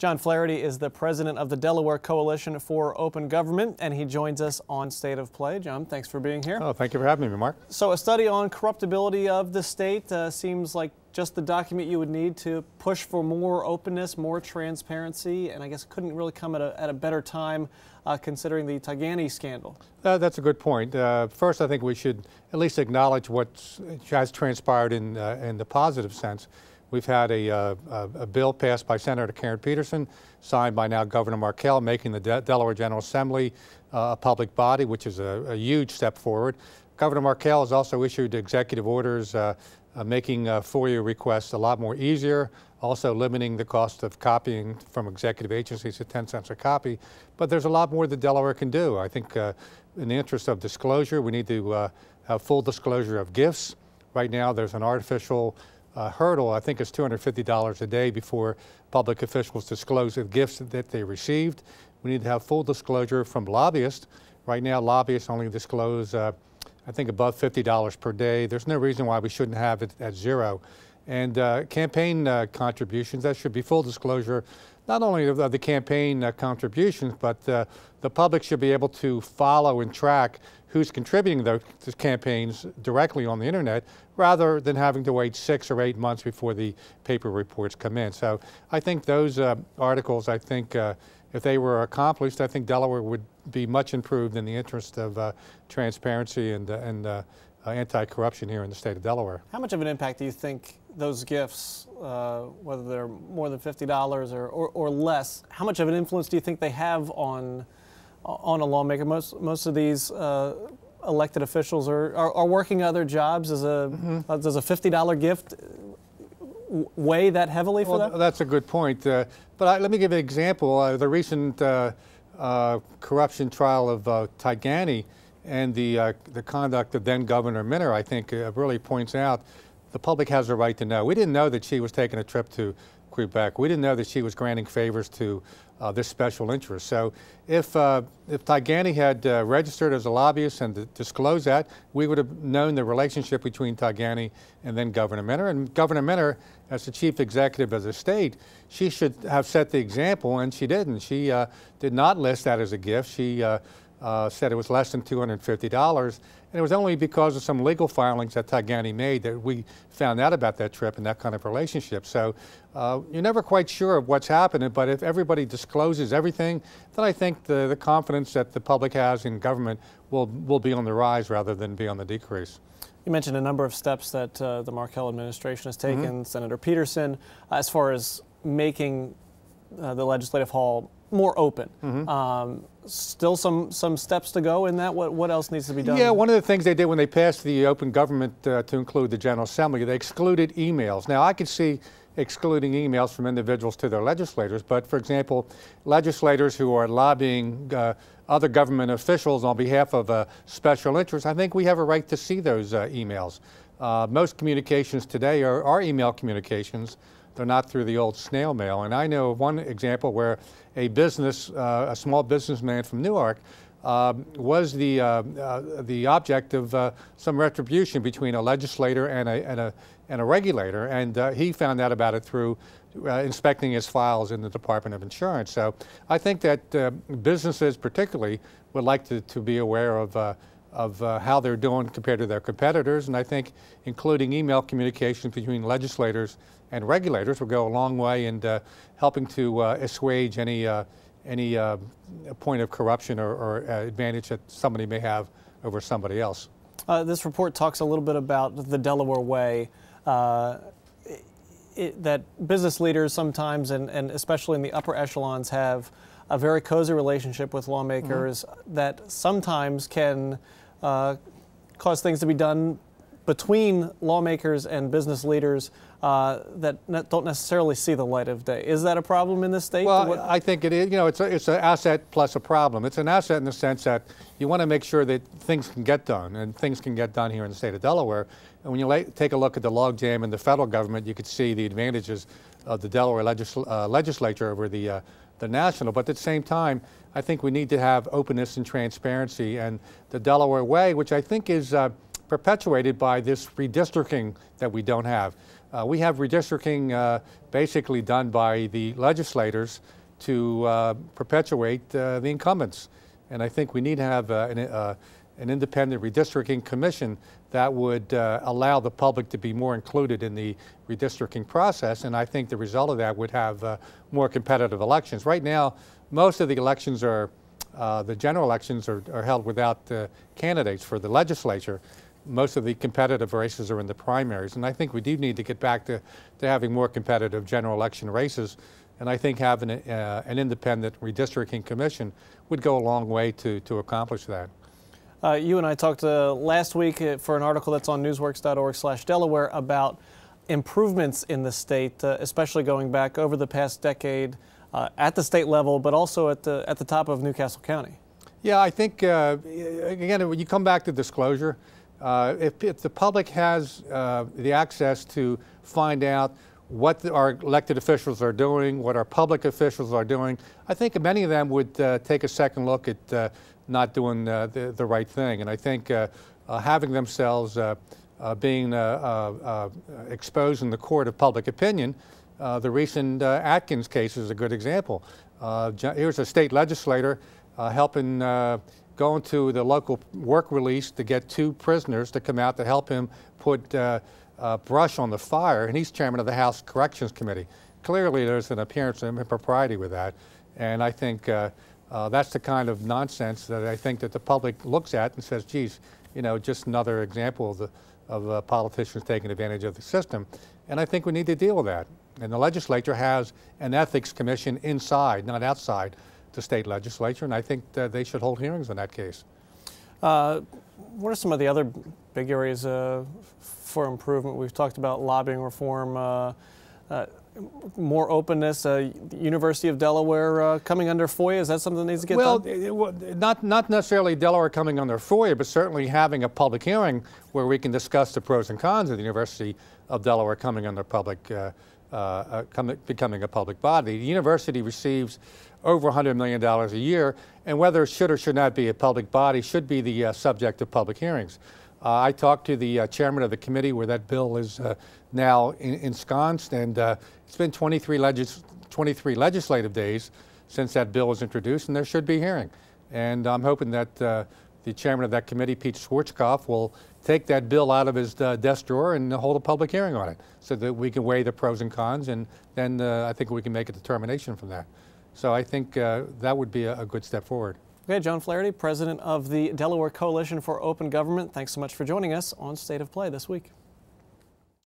John Flaherty is the president of the Delaware Coalition for Open Government, and he joins us on State of Play. John, thanks for being here. Oh, thank you for having me, Mark. So a study on corruptibility of the state seems like just the document you would need to push for more openness, more transparency, and I guess couldn't really come at a better time considering the Taigani scandal. That's a good point. First, I think we should at least acknowledge what has transpired in the positive sense. We've had a bill passed by Senator Karen Peterson, signed by now Governor Markell, making the Delaware General Assembly a public body, which is a huge step forward. Governor Markell has also issued executive orders making FOIA requests a lot more easier, also limiting the cost of copying from executive agencies to 10 cents a copy. But there's a lot more that Delaware can do. I think in the interest of disclosure, we need to have full disclosure of gifts. Right now, there's an artificial hurdle. I think it's $250 a day before public officials disclose the gifts that they received. We need to have full disclosure from lobbyists. Right now, lobbyists only disclose I think above $50 per day. There's no reason why we shouldn't have it at zero. And campaign contributions, that should be full disclosure, not only of the campaign contributions, but the public should be able to follow and track who's contributing those campaigns directly on the internet, rather than having to wait 6 or 8 months before the paper reports come in. So I think those articles, I think if they were accomplished, I think Delaware would be much improved in the interest of transparency and anti-corruption here in the state of Delaware. How much of an impact do you think those gifts, whether they're more than $50 or less, how much of an influence do you think they have on a lawmaker? Most of these elected officials are working other jobs. Does a $50 gift weigh that heavily for them? That's a good point. But let me give you an example. The recent corruption trial of Taigani and the conduct of then Governor Minner, I think, really points out the public has a right to know. We didn't know that she was taking a trip to Quebec. We didn't know that she was granting favors to this special interest. So if Taigani had registered as a lobbyist and disclosed that, we would have known the relationship between Taigani and then Governor Minner. And Governor Minner, as the chief executive of the state, she should have set the example, and she didn't. She did not list that as a gift. She said it was less than $250. And it was only because of some legal filings that Taigani made that we found out about that trip and that kind of relationship. So you're never quite sure of what's happening, but if everybody discloses everything, then I think the confidence that the public has in government will be on the rise rather than be on the decrease. You mentioned a number of steps that the Markell administration has taken, Senator Peterson, as far as making the Legislative Hall more open. Still some steps to go in that. What else needs to be done? Yeah, one of the things they did when they passed the open government to include the General Assembly, they excluded emails. Now, I could see excluding emails from individuals to their legislators, but for example, legislators who are lobbying other government officials on behalf of a special interest, I think we have a right to see those emails. Most communications today are email communications. They're not through the old snail mail. And I know of one example where a business, a small businessman from Newark, was the object of some retribution between a legislator and a regulator, and he found out about it through inspecting his files in the Department of Insurance. So I think that businesses particularly would like to be aware of how they're doing compared to their competitors, and I think including email communications between legislators and regulators will go a long way in helping to assuage any point of corruption or advantage that somebody may have over somebody else. This report talks a little bit about the Delaware way, that business leaders sometimes, and especially in the upper echelons, have a very cozy relationship with lawmakers that sometimes can cause things to be done between lawmakers and business leaders that don't necessarily see the light of day. Is that a problem in this state? Well, I think it is. You know, it's an asset plus a problem. It's an asset in the sense that you want to make sure that things can get done, and things can get done here in the state of Delaware. And when you take a look at the logjam in the federal government, you could see the advantages of the Delaware legislature over the national. But at the same time, I think we need to have openness and transparency. And the Delaware way, which I think is perpetuated by this redistricting that we don't have. We have redistricting basically done by the legislators to perpetuate the incumbents. And I think we need to have an independent redistricting commission that would allow the public to be more included in the redistricting process. And I think the result of that would have more competitive elections. Right now, most of the elections are, the general elections are held without candidates for the legislature. Most of the competitive races are in the primaries. And I think we do need to get back to having more competitive general election races. And I think having an independent redistricting commission would go a long way to accomplish that. You and I talked last week for an article that's on newsworks.org/Delaware about improvements in the state, especially going back over the past decade at the state level, but also at the top of Newcastle County. Yeah, I think, again, when you come back to disclosure, if the public has the access to find out what our elected officials are doing, what our public officials are doing, I think many of them would take a second look at not doing the right thing. And I think having themselves being exposed in the court of public opinion, the recent Atkins case is a good example. Here's a state legislator helping go into the local work release to get 2 prisoners to come out to help him put brush on the fire, and he's chairman of the House Corrections Committee. Clearly there's an appearance of impropriety with that, and I think that's the kind of nonsense that I think that the public looks at and says, geez, you know, just another example of politicians taking advantage of the system. And I think we need to deal with that. And the legislature has an ethics commission inside, not outside the state legislature, and I think that they should hold hearings on that case. What are some of the other big areas for improvement? We've talked about lobbying reform, more openness. The University of Delaware coming under FOIA, is that something that needs to get done? Well, not necessarily Delaware coming under FOIA, but certainly having a public hearing where we can discuss the pros and cons of the University of Delaware coming under becoming a public body. The university receives over $100 million a year, and whether it should or should not be a public body should be the subject of public hearings. I talked to the chairman of the committee where that bill is now ensconced, and it's been 23 legislative days since that bill was introduced, and there should be a hearing. And I'm hoping that the chairman of that committee, Pete Schwarzkopf, will take that bill out of his desk drawer and hold a public hearing on it so that we can weigh the pros and cons, and then I think we can make a determination from that. So I think that would be a good step forward. Okay, John Flaherty, president of the Delaware Coalition for Open Government, thanks so much for joining us on State of Play this week.